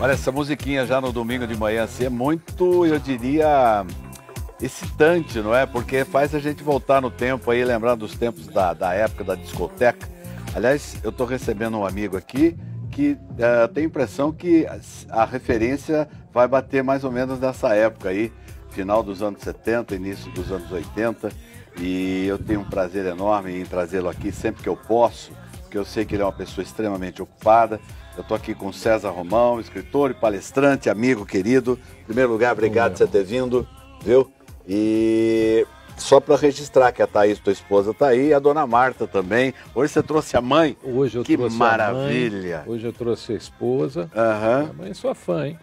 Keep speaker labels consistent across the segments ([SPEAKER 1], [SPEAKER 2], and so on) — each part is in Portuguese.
[SPEAKER 1] Olha, essa musiquinha já no domingo de manhã assim é muito, eu diria, excitante, não é? Porque faz a gente voltar no tempo aí, lembrando dos tempos da época da discoteca. Aliás, eu estou recebendo um amigo aqui que tem a impressão que a referência vai bater mais ou menos nessa época aí, final dos anos 70, início dos anos 80. E eu tenho um prazer enorme em trazê-lo aqui sempre que eu posso, porque eu sei que ele é uma pessoa extremamente ocupada. Eu estou aqui com César Romão, escritor e palestrante, amigo querido. Em primeiro lugar, obrigado por você ter vindo, viu? E só para registrar que a Thaís, tua esposa, está aí, e a dona Marta também. Hoje você trouxe a mãe.
[SPEAKER 2] Hoje eu
[SPEAKER 1] que
[SPEAKER 2] trouxe
[SPEAKER 1] maravilha.
[SPEAKER 2] A mãe, hoje eu trouxe a esposa.
[SPEAKER 1] Aham.
[SPEAKER 2] A mãe é sua fã, hein?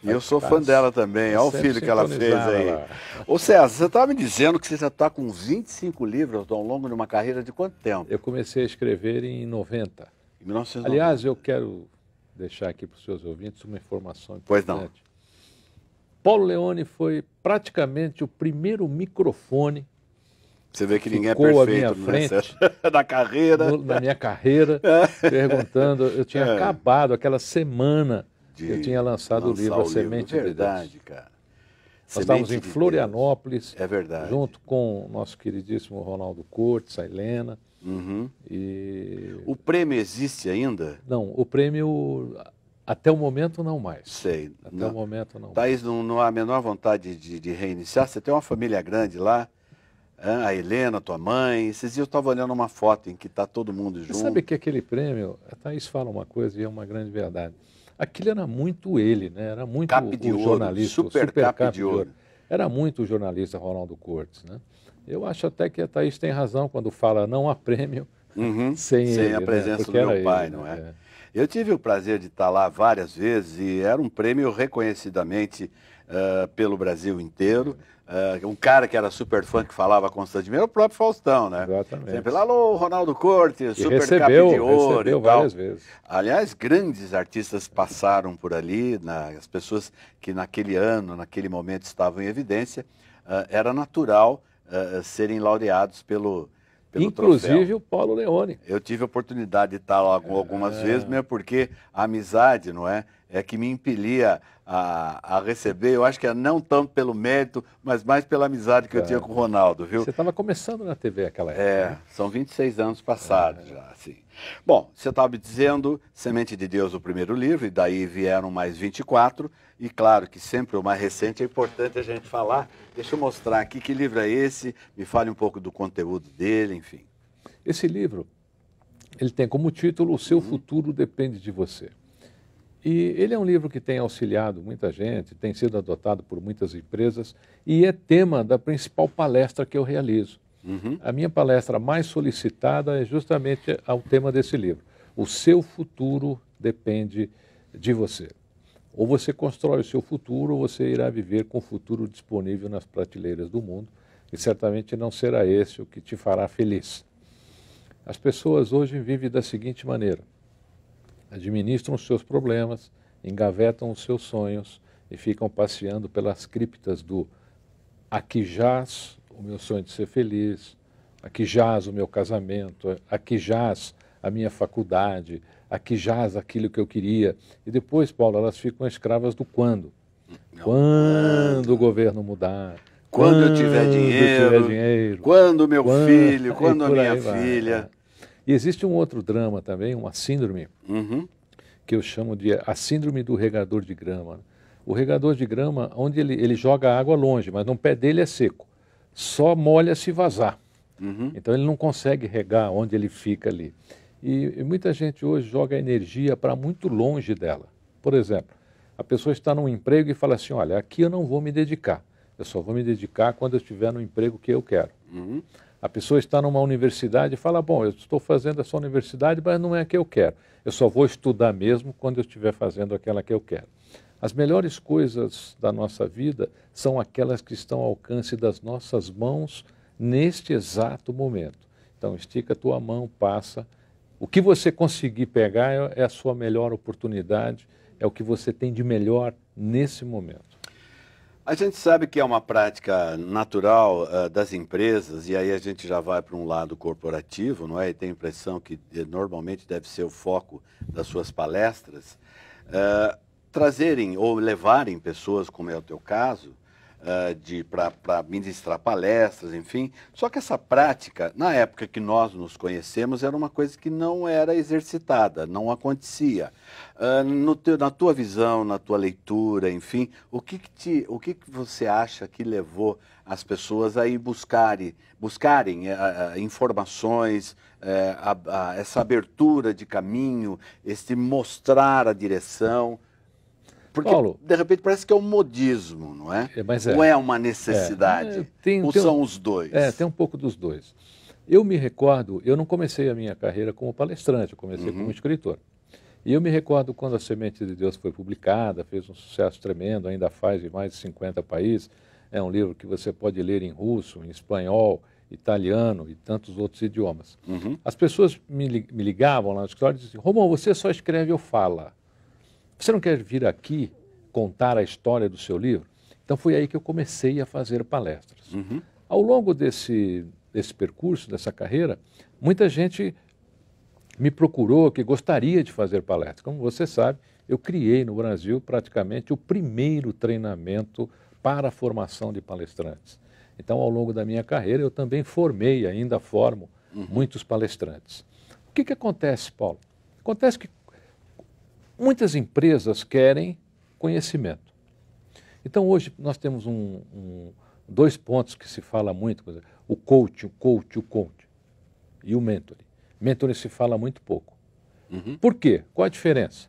[SPEAKER 1] E eu sou fã dela também. Olha o filho que ela fez aí.
[SPEAKER 2] Lá.
[SPEAKER 1] Ô César, você estava me dizendo que você já está com 25 livros ao longo de uma carreira de quanto tempo?
[SPEAKER 2] Eu comecei a escrever em 90.
[SPEAKER 1] Em 1990.
[SPEAKER 2] Aliás, eu quero deixar aqui para os seus ouvintes uma informação importante.
[SPEAKER 1] Pois não.
[SPEAKER 2] Paulo Leone foi praticamente o primeiro microfone.
[SPEAKER 1] Você vê que ninguém é
[SPEAKER 2] ficou
[SPEAKER 1] perfeito
[SPEAKER 2] à minha frente,
[SPEAKER 1] na carreira.
[SPEAKER 2] na minha carreira, perguntando. Eu tinha acabado aquela semana que eu tinha lançado o livro A Semente de Deus.
[SPEAKER 1] Verdade, cara.
[SPEAKER 2] Nós estávamos em Florianópolis,
[SPEAKER 1] é verdade,
[SPEAKER 2] junto com o nosso queridíssimo Ronaldo Cortes, a Helena.
[SPEAKER 1] Uhum.
[SPEAKER 2] E...
[SPEAKER 1] O prêmio existe ainda?
[SPEAKER 2] Não, o prêmio até o momento não mais.
[SPEAKER 1] Sei.
[SPEAKER 2] Até o momento não.
[SPEAKER 1] Thaís, não há a menor vontade de reiniciar? Você tem uma família grande lá, a Helena, tua mãe. Esses dias eu estava olhando uma foto em que está todo mundo junto.
[SPEAKER 2] Você sabe que aquele prêmio, a Thaís fala uma coisa e é uma grande verdade. Aquilo era muito ele, né? Era muito
[SPEAKER 1] cap de
[SPEAKER 2] o
[SPEAKER 1] ouro,
[SPEAKER 2] jornalista.
[SPEAKER 1] super cap de ouro.
[SPEAKER 2] Era muito o jornalista Ronaldo Cortes, né? Eu acho até que a Thaís tem razão quando fala não há prêmio sem ele,
[SPEAKER 1] a presença
[SPEAKER 2] né?
[SPEAKER 1] do meu pai,
[SPEAKER 2] ele,
[SPEAKER 1] não é?
[SPEAKER 2] É.
[SPEAKER 1] Eu tive o prazer de estar lá várias vezes e era um prêmio reconhecidamente pelo Brasil inteiro. Um cara que era super fã, que falava constantemente, era o próprio Faustão, né?
[SPEAKER 2] Exatamente.
[SPEAKER 1] Sempre lá, alô, Ronaldo Cortes, super
[SPEAKER 2] recebeu,
[SPEAKER 1] cap de ouro
[SPEAKER 2] recebeu
[SPEAKER 1] e tal.
[SPEAKER 2] várias vezes.
[SPEAKER 1] Aliás, grandes artistas passaram por ali, as pessoas que naquele ano, naquele momento estavam em evidência, era natural serem laureados pelo
[SPEAKER 2] Inclusive
[SPEAKER 1] troféu.
[SPEAKER 2] o Paulo Leone.
[SPEAKER 1] Eu tive a oportunidade de estar lá algumas vezes, mesmo porque a amizade, não é? É que me impelia a receber. Eu acho que é não tanto pelo mérito, mas mais pela amizade que eu tinha com o Ronaldo, viu?
[SPEAKER 2] Você estava começando na TV naquela época.
[SPEAKER 1] Né? São 26 anos passados já, assim. Bom, você estava me dizendo Semente de Deus, o primeiro livro, e daí vieram mais 24. E claro que sempre o mais recente é importante a gente falar. Deixa eu mostrar aqui que livro é esse, me fale um pouco do conteúdo dele, enfim.
[SPEAKER 2] Esse livro, ele tem como título O Seu Futuro Depende de Você. E ele é um livro que tem auxiliado muita gente, tem sido adotado por muitas empresas e é tema da principal palestra que eu realizo. A minha palestra mais solicitada é justamente ao tema desse livro. O seu futuro depende de você. Ou você constrói o seu futuro, ou você irá viver com o futuro disponível nas prateleiras do mundo, e certamente não será esse o que te fará feliz. As pessoas hoje vivem da seguinte maneira: administram os seus problemas, engavetam os seus sonhos e ficam passeando pelas criptas do aqui jaz o meu sonho de ser feliz, aqui jaz o meu casamento, aqui jaz a minha faculdade, aqui jaz aquilo que eu queria. E depois, Paulo, elas ficam escravas do quando. Quando o governo mudar.
[SPEAKER 1] Quando eu tiver dinheiro. Quando meu filho, quando a minha filha.
[SPEAKER 2] E existe um outro drama também, uma síndrome, que eu chamo de a síndrome do regador de grama. O regador de grama, onde ele joga água longe, mas no pé dele é seco. Só molha se vazar. Então ele não consegue regar onde ele fica ali. E muita gente hoje joga energia para muito longe dela. Por exemplo, a pessoa está num emprego e fala assim, olha, aqui eu não vou me dedicar. Eu só vou me dedicar quando eu estiver no emprego que eu quero. A pessoa está numa universidade e fala, bom, eu estou fazendo essa universidade, mas não é a que eu quero. Eu só vou estudar mesmo quando eu estiver fazendo aquela que eu quero. As melhores coisas da nossa vida são aquelas que estão ao alcance das nossas mãos neste exato momento. Então, estica a tua mão, passa. O que você conseguir pegar é a sua melhor oportunidade, é o que você tem de melhor nesse momento.
[SPEAKER 1] A gente sabe que é uma prática natural das empresas, e aí a gente já vai para um lado corporativo, não é? E tem a impressão que normalmente deve ser o foco das suas palestras. trazerem ou levarem pessoas, como é o teu caso, para ministrar palestras, enfim. Só que essa prática, na época que nós nos conhecemos, era uma coisa que não era exercitada, não acontecia. Na tua visão, na tua leitura, enfim, o que você acha que levou as pessoas a ir buscarem informações, essa abertura de caminho, esse mostrar a direção? Porque,
[SPEAKER 2] Paulo,
[SPEAKER 1] de repente, parece que é um modismo, não é?
[SPEAKER 2] Mas
[SPEAKER 1] Ou é uma necessidade? Ou são os dois?
[SPEAKER 2] Tem um pouco dos dois. Eu me recordo, eu não comecei a minha carreira como palestrante, eu comecei como escritor. E eu me recordo quando A Semente de Deus foi publicada, fez um sucesso tremendo, ainda faz em mais de 50 países. É um livro que você pode ler em russo, em espanhol, italiano e tantos outros idiomas. As pessoas me ligavam lá no escritório e diziam: Romão, você só escreve ou fala. Você não quer vir aqui contar a história do seu livro? Então foi aí que eu comecei a fazer palestras. Ao longo desse percurso, dessa carreira, muita gente me procurou que gostaria de fazer palestras. Como você sabe, eu criei no Brasil praticamente o primeiro treinamento para a formação de palestrantes. Então, ao longo da minha carreira, eu também formei, ainda formo, muitos palestrantes. O que acontece, Paulo? Acontece que muitas empresas querem conhecimento. Então, hoje, nós temos dois pontos que se fala muito: o coach e o mentoring. Mentoring se fala muito pouco. Por quê? Qual a diferença?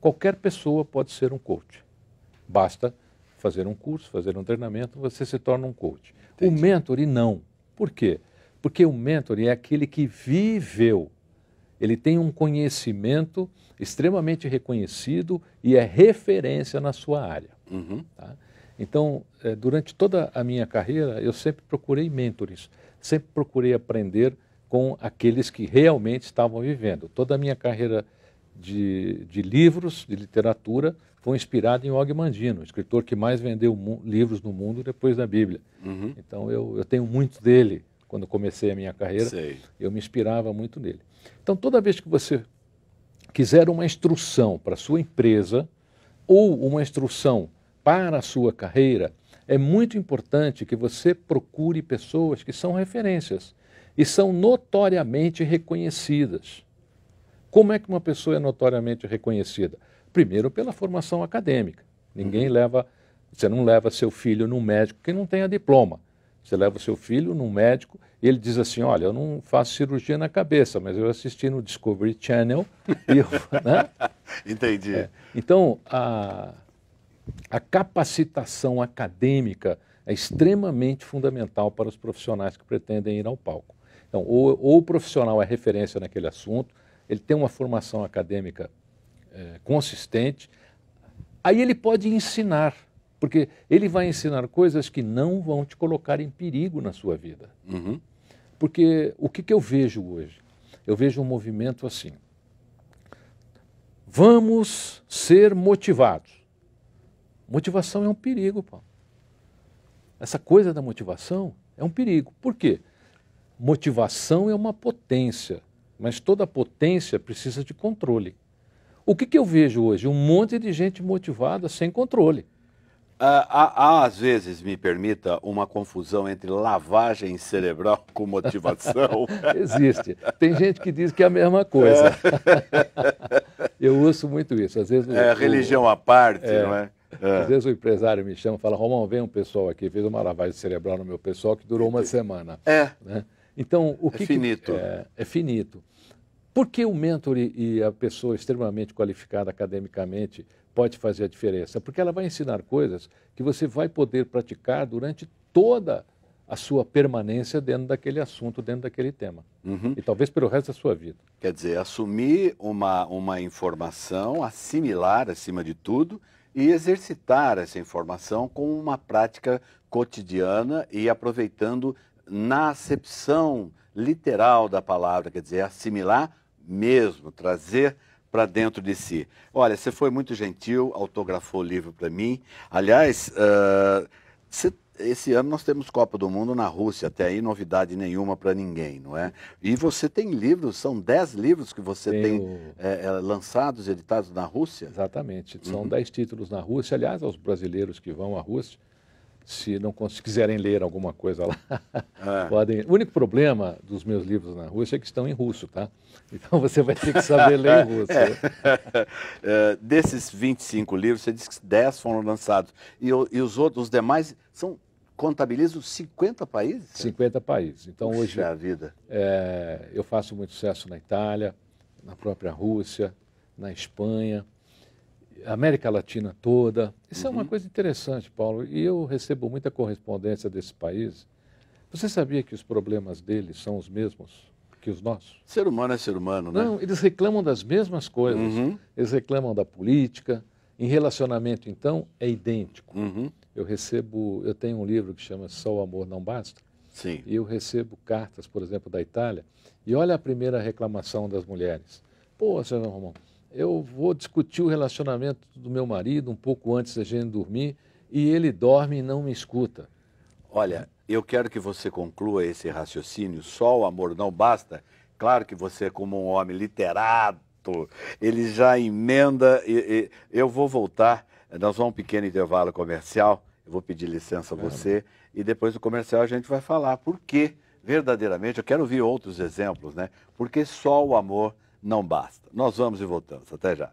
[SPEAKER 2] Qualquer pessoa pode ser um coach. Basta fazer um curso, fazer um treinamento, você se torna um coach. Entendi. O mentoring não. Por quê? Porque o mentoring é aquele que viveu. Ele tem um conhecimento extremamente reconhecido e é referência na sua área. Tá? Então, durante toda a minha carreira, eu sempre procurei mentores, sempre procurei aprender com aqueles que realmente estavam vivendo. Toda a minha carreira de livros, de literatura, foi inspirada em Og Mandino, o escritor que mais vendeu livros no mundo depois da Bíblia. Então, eu tenho muito dele. Quando comecei a minha carreira, eu me inspirava muito nele. Então, toda vez que você quiser uma instrução para a sua empresa ou uma instrução para a sua carreira, é muito importante que você procure pessoas que são referências e são notoriamente reconhecidas. Como é que uma pessoa é notoriamente reconhecida? Primeiro, pela formação acadêmica. Você não leva seu filho num médico que não tenha diploma. Você leva o seu filho num médico e ele diz assim: olha, eu não faço cirurgia na cabeça, mas eu assisti no Discovery Channel e né?
[SPEAKER 1] Entendi.
[SPEAKER 2] Então, a capacitação acadêmica é extremamente fundamental para os profissionais que pretendem ir ao palco. Então, ou o profissional é referência naquele assunto, ele tem uma formação acadêmica consistente, aí ele pode ensinar. Porque ele vai ensinar coisas que não vão te colocar em perigo na sua vida. Porque o que eu vejo hoje? Eu vejo um movimento assim: vamos ser motivados. Motivação é um perigo, Paulo. Essa coisa da motivação é um perigo. Por quê? Motivação é uma potência, mas toda potência precisa de controle. O que eu vejo hoje? Um monte de gente motivada sem controle.
[SPEAKER 1] Há, às vezes, me permita, uma confusão entre lavagem cerebral com motivação.
[SPEAKER 2] Existe. Tem gente que diz que é a mesma coisa. Eu ouço muito isso. Às vezes
[SPEAKER 1] religião à parte, não é?
[SPEAKER 2] Às vezes o empresário me chama e fala: Romão, vem um pessoal aqui, fez uma lavagem cerebral no meu pessoal que durou uma semana. Né? Então,
[SPEAKER 1] finito.
[SPEAKER 2] É finito. Por que o mentor e a pessoa extremamente qualificada academicamente pode fazer a diferença? Porque ela vai ensinar coisas que você vai poder praticar durante toda a sua permanência dentro daquele assunto, dentro daquele tema. E talvez pelo resto da sua vida.
[SPEAKER 1] Quer dizer, assumir uma informação, assimilar acima de tudo e exercitar essa informação com uma prática cotidiana e aproveitando na acepção literal da palavra, quer dizer, assimilar mesmo, trazer para dentro de si. Olha, você foi muito gentil, autografou o livro para mim. Aliás, esse ano nós temos Copa do Mundo na Rússia, até aí novidade nenhuma para ninguém, não é? E você tem livros, são 10 livros que você tem lançados, editados na Rússia?
[SPEAKER 2] Exatamente, são 10 títulos na Rússia. Aliás, aos brasileiros que vão à Rússia, se não quiserem ler alguma coisa lá, podem. O único problema dos meus livros na Rússia é que estão em russo, tá? Então você vai ter que saber ler em russo.
[SPEAKER 1] Desses 25 livros, você disse que 10 foram lançados. E os outros, os demais, contabilizam 50 países?
[SPEAKER 2] 50 países. Então
[SPEAKER 1] Puxa
[SPEAKER 2] hoje
[SPEAKER 1] vida.
[SPEAKER 2] Eu faço muito sucesso na Itália, na própria Rússia, na Espanha, América Latina toda. Isso é uma coisa interessante, Paulo, e eu recebo muita correspondência desses países. Você sabia que os problemas deles são os mesmos que os nossos?
[SPEAKER 1] Ser humano é ser humano, né?
[SPEAKER 2] Não, eles reclamam das mesmas coisas. Eles reclamam da política. Em relacionamento, então, é idêntico. Eu tenho um livro que chama Só o Amor Não Basta.
[SPEAKER 1] Sim.
[SPEAKER 2] E eu recebo cartas, por exemplo, da Itália, e olha a primeira reclamação das mulheres. Pô, Sérgio Romão, eu vou discutir o relacionamento do meu marido um pouco antes da gente dormir, e ele dorme e não me escuta.
[SPEAKER 1] Olha, eu quero que você conclua esse raciocínio, só o amor não basta. Claro que você, como um homem literado, ele já emenda. Eu vou voltar, nós vamos um pequeno intervalo comercial, eu vou pedir licença a você, e depois do comercial a gente vai falar por que, verdadeiramente, eu quero ouvir outros exemplos, né? Porque só o amor não basta. Nós vamos e voltamos. Até já.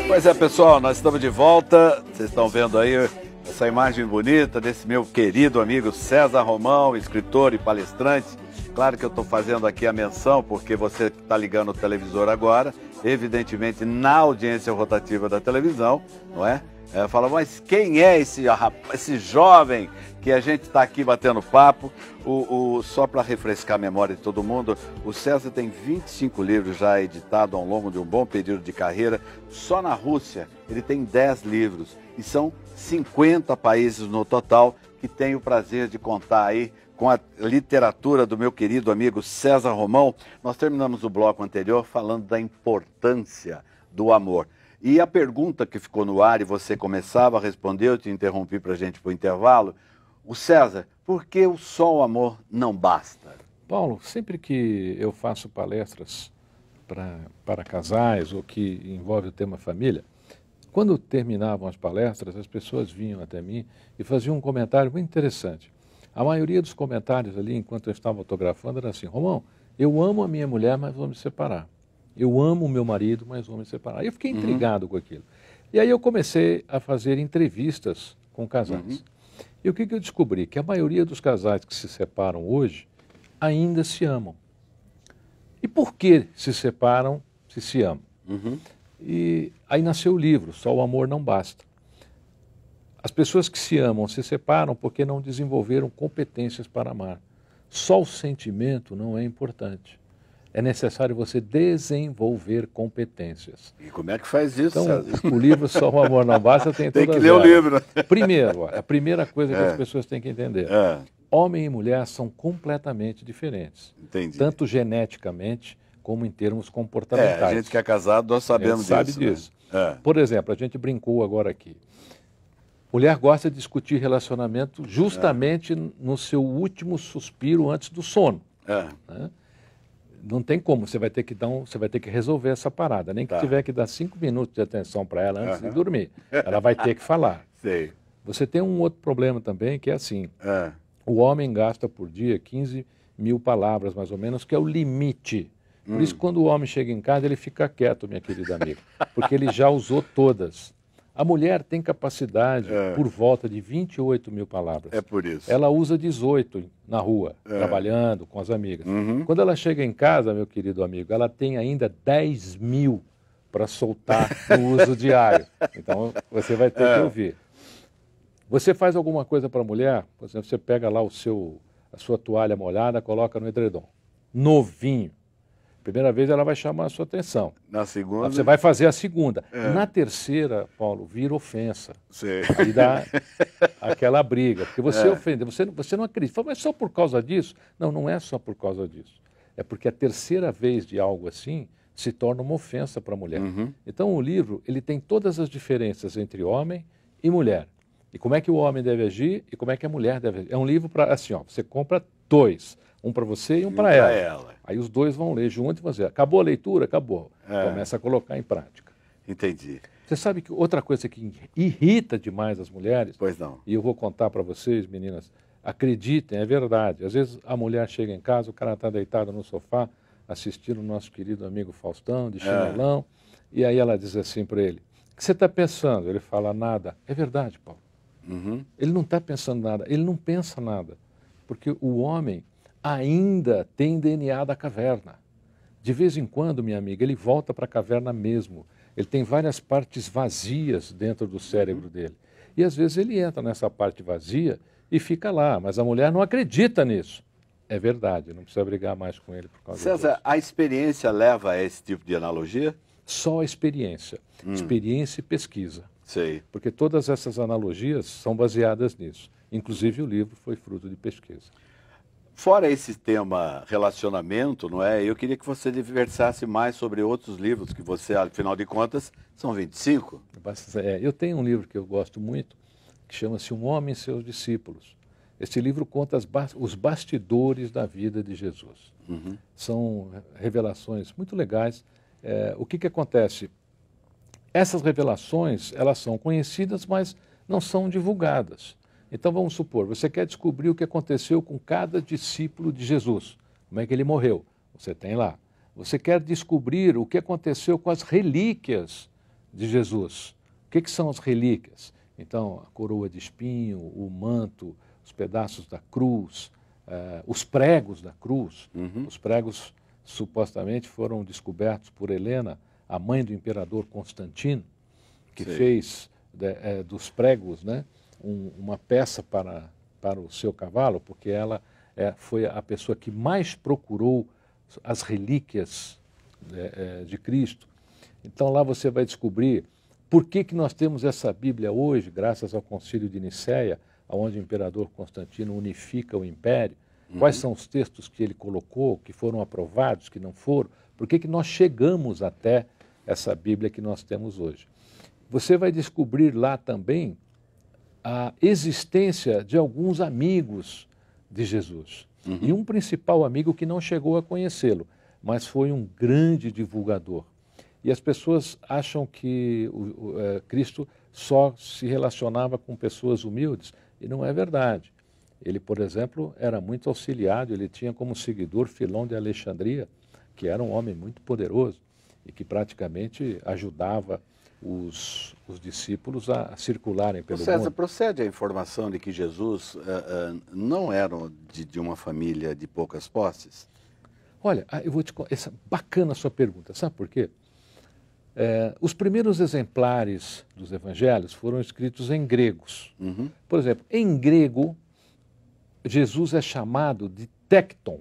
[SPEAKER 1] Pois é, pessoal, nós estamos de volta. Vocês estão vendo aí essa imagem bonita desse meu querido amigo César Romão, escritor e palestrante. Claro que eu estou fazendo aqui a menção, porque você está ligando o televisor agora, evidentemente na audiência rotativa da televisão, não é? Fala, mas quem é esse jovem que a gente está aqui batendo papo? Só para refrescar a memória de todo mundo, o César tem 25 livros já editados ao longo de um bom período de carreira. Só na Rússia ele tem 10 livros e são 50 países no total, que tenho o prazer de contar aí com a literatura do meu querido amigo César Romão. Nós terminamos o bloco anterior falando da importância do amor. E a pergunta que ficou no ar e você começava a responder, eu te interrompi para a gente para o intervalo. O César, por que só o amor não basta?
[SPEAKER 2] Paulo, sempre que eu faço palestras para casais ou que envolve o tema família, quando terminavam as palestras, as pessoas vinham até mim e faziam um comentário muito interessante. A maioria dos comentários ali, enquanto eu estava autografando, era assim: Romão, eu amo a minha mulher, mas vou me separar. Eu amo o meu marido, mas vou me separar. Eu fiquei intrigado com aquilo. E aí eu comecei a fazer entrevistas com casais. E o que eu descobri? Que a maioria dos casais que se separam hoje ainda se amam. E por que se separam se se amam? E aí nasceu o livro, Só o Amor Não Basta. As pessoas que se amam se separam porque não desenvolveram competências para amar. Só o sentimento não é importante. É necessário você desenvolver competências.
[SPEAKER 1] E como é que faz isso,
[SPEAKER 2] então,
[SPEAKER 1] César?
[SPEAKER 2] O livro Só o Amor Não Basta tem todas
[SPEAKER 1] Tem que ler o livro.
[SPEAKER 2] Primeiro, a primeira coisa que as pessoas têm que entender. Homem e mulher são completamente diferentes.
[SPEAKER 1] Entendi.
[SPEAKER 2] Tanto geneticamente como em termos comportamentais.
[SPEAKER 1] A gente que é casado, nós sabemos disso.
[SPEAKER 2] Sabe disso. Por exemplo, a gente brincou agora aqui. Mulher gosta de discutir relacionamento justamente no seu último suspiro antes do sono. Né? Não tem como, você vai ter que resolver essa parada. Nem que tiver que dar 5 minutos de atenção para ela antes de dormir. Ela vai ter que falar.
[SPEAKER 1] Sei.
[SPEAKER 2] Você tem um outro problema também, que é assim. O homem gasta por dia 15 mil palavras, mais ou menos, que é o limite. Por isso, quando o homem chega em casa, ele fica quieto, minha querida amiga. Porque ele já usou todas. A mulher tem capacidade por volta de 28 mil palavras.
[SPEAKER 1] É por isso.
[SPEAKER 2] Ela usa 18 na rua, trabalhando com as amigas. Quando ela chega em casa, meu querido amigo, ela tem ainda 10 mil para soltar no uso diário. Então, você vai ter que ouvir. Você faz alguma coisa para a mulher, por exemplo, você pega lá a sua toalha molhada, coloca no edredom. Novinho. Primeira vez ela vai chamar a sua atenção.
[SPEAKER 1] Na segunda...
[SPEAKER 2] Você vai fazer a segunda. Na terceira, Paulo, vira ofensa.
[SPEAKER 1] Sim.
[SPEAKER 2] Aí dá aquela briga. Porque você ofende, você não acredita. Fala, mas só por causa disso? Não, não é só por causa disso. É porque a terceira vez de algo assim se torna uma ofensa para a mulher. Então o livro ele tem todas as diferenças entre homem e mulher. E como é que o homem deve agir e como é que a mulher deve agir. É um livro para, assim, ó, você compra 2. Um para você e um para ela. Aí os 2 vão ler junto e vão dizer, acabou a leitura? Acabou. Começa a colocar em prática.
[SPEAKER 1] Entendi.
[SPEAKER 2] Você sabe que outra coisa que irrita demais as mulheres...
[SPEAKER 1] Pois não.
[SPEAKER 2] E eu vou contar para vocês, meninas, acreditem, é verdade. Às vezes a mulher chega em casa, o cara está deitado no sofá, assistindo o nosso querido amigo Faustão, de chinelão, e aí ela diz assim para ele, o que você está pensando? Ele fala, nada. É verdade, Paulo. Ele não está pensando nada, ele não pensa nada. Porque o homem ainda tem DNA da caverna. De vez em quando, minha amiga, ele volta para a caverna mesmo. Ele tem várias partes vazias dentro do cérebro dele. E às vezes ele entra nessa parte vazia e fica lá, mas a mulher não acredita nisso. É verdade, não precisa brigar mais com ele por causa disso.
[SPEAKER 1] César, a experiência leva a esse tipo de analogia?
[SPEAKER 2] Só a experiência. Experiência e pesquisa.
[SPEAKER 1] Sei.
[SPEAKER 2] Porque todas essas analogias são baseadas nisso. Inclusive o livro foi fruto de pesquisa.
[SPEAKER 1] Fora esse tema relacionamento, não é? Eu queria que você diversasse mais sobre outros livros que você, afinal de contas, são 25.
[SPEAKER 2] Eu tenho um livro que eu gosto muito, que chama-se Um Homem e Seus Discípulos. Esse livro conta os bastidores da vida de Jesus. São revelações muito legais. O que acontece? Essas revelações, elas são conhecidas, mas não são divulgadas. Então vamos supor, você quer descobrir o que aconteceu com cada discípulo de Jesus. Como é que ele morreu? Você tem lá. Você quer descobrir o que aconteceu com as relíquias de Jesus. O que são as relíquias? Então, a coroa de espinho, o manto, os pedaços da cruz, os pregos da cruz. Os pregos supostamente foram descobertos por Helena, a mãe do imperador Constantino, que fez dos pregos, né, uma peça para o seu cavalo, porque ela foi a pessoa que mais procurou as relíquias de Cristo. Então lá você vai descobrir por que nós temos essa Bíblia hoje, graças ao Concílio de Nicéia, onde o imperador Constantino unifica o império, quais são os textos que ele colocou, que foram aprovados, que não foram, por que nós chegamos até essa Bíblia que nós temos hoje. Você vai descobrir lá também a existência de alguns amigos de Jesus. E um principal amigo que não chegou a conhecê-lo, mas foi um grande divulgador. E as pessoas acham que Cristo só se relacionava com pessoas humildes, e não é verdade. Ele, por exemplo, era muito auxiliado, ele tinha como seguidor Filão de Alexandria, que era um homem muito poderoso e que praticamente ajudava os discípulos a circularem pelo
[SPEAKER 1] César,
[SPEAKER 2] mundo.
[SPEAKER 1] procede a informação de que Jesus não era de uma família de poucas posses?
[SPEAKER 2] Olha, eu vou te contar, bacana a sua pergunta, sabe por quê? Os primeiros exemplares dos evangelhos foram escritos em gregos. Por exemplo, em grego, Jesus é chamado de tecton.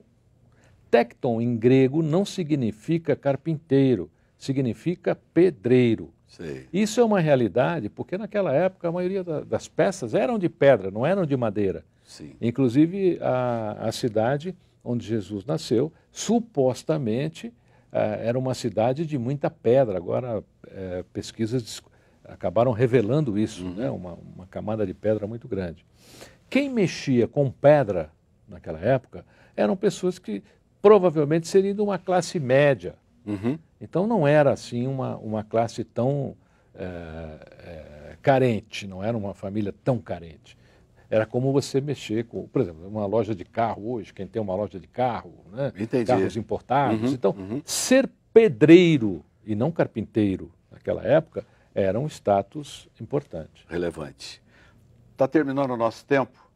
[SPEAKER 2] Tecton em grego não significa carpinteiro, significa pedreiro.
[SPEAKER 1] Sei.
[SPEAKER 2] Isso é uma realidade, porque naquela época a maioria das peças eram de pedra, não eram de madeira.
[SPEAKER 1] Sim.
[SPEAKER 2] Inclusive a cidade onde Jesus nasceu, supostamente era uma cidade de muita pedra. Agora pesquisas acabaram revelando isso, né? Uma camada de pedra muito grande. Quem mexia com pedra naquela época eram pessoas que provavelmente seriam de uma classe média. Então não era assim uma classe tão carente, não era uma família tão carente. Era como você mexer com, por exemplo, uma loja de carro hoje, quem tem uma loja de carro, né? Carros importados. Então, ser pedreiro e não carpinteiro naquela época era um status importante.
[SPEAKER 1] Relevante. Está terminando o nosso tempo?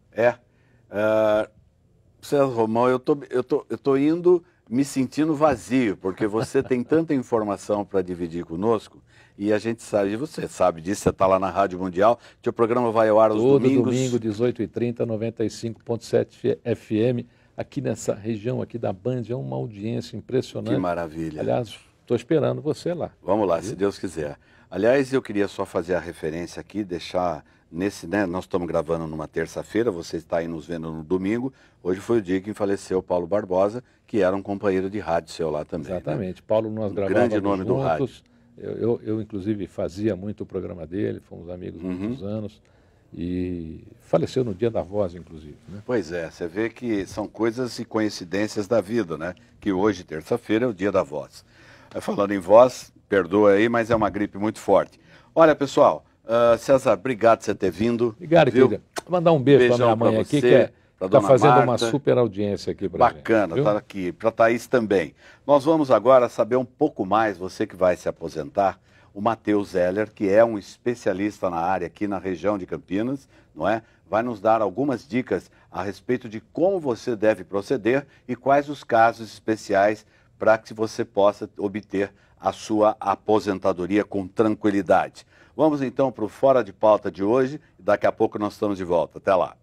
[SPEAKER 1] César Romão, eu tô indo me sentindo vazio, porque você tem tanta informação para dividir conosco, e a gente sabe, você sabe disso, você está lá na Rádio Mundial, teu programa vai ao ar aos domingos.
[SPEAKER 2] Todo domingo, 18h30, 95.7 FM, aqui nessa região aqui da Band, é uma audiência impressionante.
[SPEAKER 1] Que maravilha.
[SPEAKER 2] Aliás, estou esperando você lá.
[SPEAKER 1] Vamos lá, se Deus quiser. Aliás, eu queria só fazer a referência aqui, deixar nesse, né, nós estamos gravando numa terça-feira, você está aí nos vendo no domingo. Hoje foi o dia que faleceu o Paulo Barbosa, que era um companheiro de rádio seu lá também.
[SPEAKER 2] Exatamente.
[SPEAKER 1] Né?
[SPEAKER 2] Paulo, nós gravávamos
[SPEAKER 1] grande nome
[SPEAKER 2] juntos.
[SPEAKER 1] do rádio.
[SPEAKER 2] Eu, inclusive, fazia muito o programa dele, fomos amigos há muitos anos. E faleceu no Dia da Voz, inclusive. Né?
[SPEAKER 1] Pois é, você vê que são coisas e coincidências da vida, né? Que hoje, terça-feira, é o Dia da Voz. Falando em voz, perdoa aí, mas é uma gripe muito forte. Olha, pessoal, César, obrigado por você ter vindo.
[SPEAKER 2] Obrigado, querida. Vou mandar um beijo para minha mãe aqui, que está fazendo
[SPEAKER 1] Marta.
[SPEAKER 2] uma super audiência aqui para gente.
[SPEAKER 1] Bacana, está aqui. Para a Thaís também. Nós vamos agora saber um pouco mais, você que vai se aposentar, o Matheus Zeller, que é um especialista na área aqui na região de Campinas, não é? Vai nos dar algumas dicas a respeito de como você deve proceder e quais os casos especiais para que você possa obter a sua aposentadoria com tranquilidade. Vamos então para o Fora de Pauta de hoje e daqui a pouco nós estamos de volta. Até lá.